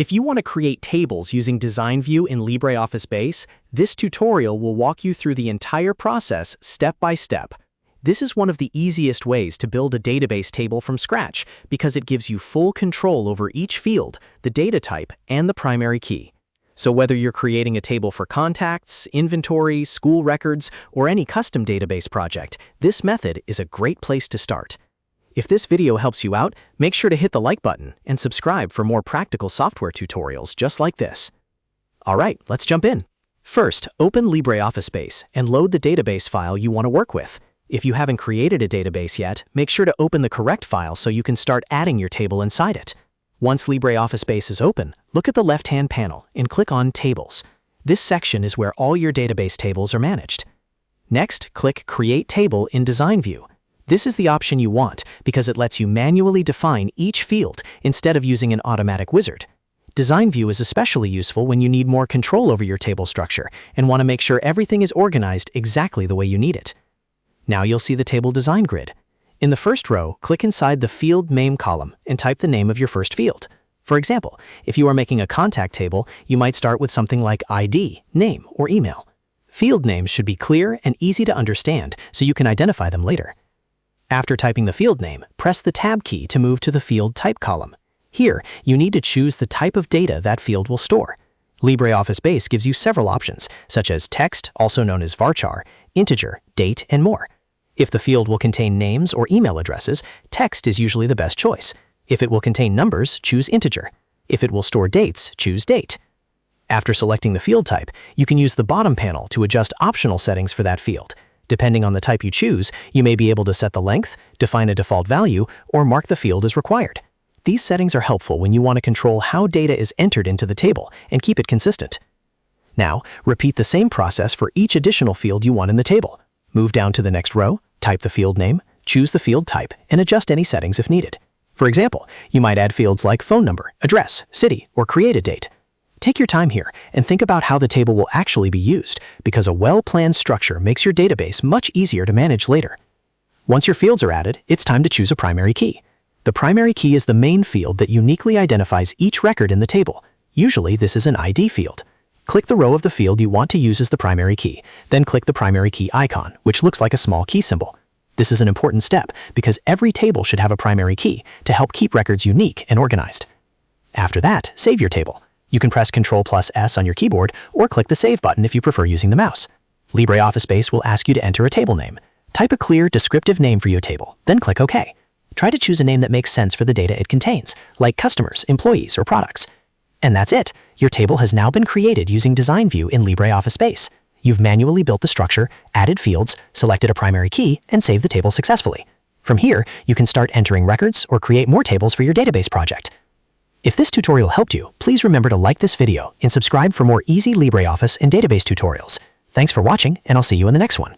If you want to create tables using Design View in LibreOffice Base, this tutorial will walk you through the entire process step by step. This is one of the easiest ways to build a database table from scratch because it gives you full control over each field, the data type, and the primary key. So whether you're creating a table for contacts, inventory, school records, or any custom database project, this method is a great place to start. If this video helps you out, make sure to hit the like button and subscribe for more practical software tutorials just like this. Alright, let's jump in. First, open LibreOffice Base and load the database file you want to work with. If you haven't created a database yet, make sure to open the correct file so you can start adding your table inside it. Once LibreOffice Base is open, look at the left-hand panel and click on Tables. This section is where all your database tables are managed. Next, click Create Table in Design View. This is the option you want because it lets you manually define each field instead of using an automatic wizard. Design View is especially useful when you need more control over your table structure and want to make sure everything is organized exactly the way you need it. Now you'll see the table design grid. In the first row, click inside the Field Name column and type the name of your first field. For example, if you are making a contact table, you might start with something like ID, name, or email. Field names should be clear and easy to understand so you can identify them later. After typing the field name, press the Tab key to move to the Field Type column. Here, you need to choose the type of data that field will store. LibreOffice Base gives you several options, such as text, also known as varchar, integer, date, and more. If the field will contain names or email addresses, text is usually the best choice. If it will contain numbers, choose integer. If it will store dates, choose date. After selecting the field type, you can use the bottom panel to adjust optional settings for that field. Depending on the type you choose, you may be able to set the length, define a default value, or mark the field as required. These settings are helpful when you want to control how data is entered into the table and keep it consistent. Now, repeat the same process for each additional field you want in the table. Move down to the next row, type the field name, choose the field type, and adjust any settings if needed. For example, you might add fields like phone number, address, city, or create a date. Take your time here and think about how the table will actually be used, because a well-planned structure makes your database much easier to manage later. Once your fields are added, it's time to choose a primary key. The primary key is the main field that uniquely identifies each record in the table. Usually, this is an ID field. Click the row of the field you want to use as the primary key, then click the primary key icon, which looks like a small key symbol. This is an important step because every table should have a primary key to help keep records unique and organized. After that, save your table. You can press Ctrl+S on your keyboard or click the Save button if you prefer using the mouse. LibreOffice Base will ask you to enter a table name. Type a clear, descriptive name for your table, then click OK. Try to choose a name that makes sense for the data it contains, like customers, employees, or products. And that's it. Your table has now been created using Design View in LibreOffice Base. You've manually built the structure, added fields, selected a primary key, and saved the table successfully. From here, you can start entering records or create more tables for your database project. If this tutorial helped you, please remember to like this video and subscribe for more easy LibreOffice and database tutorials. Thanks for watching, and I'll see you in the next one.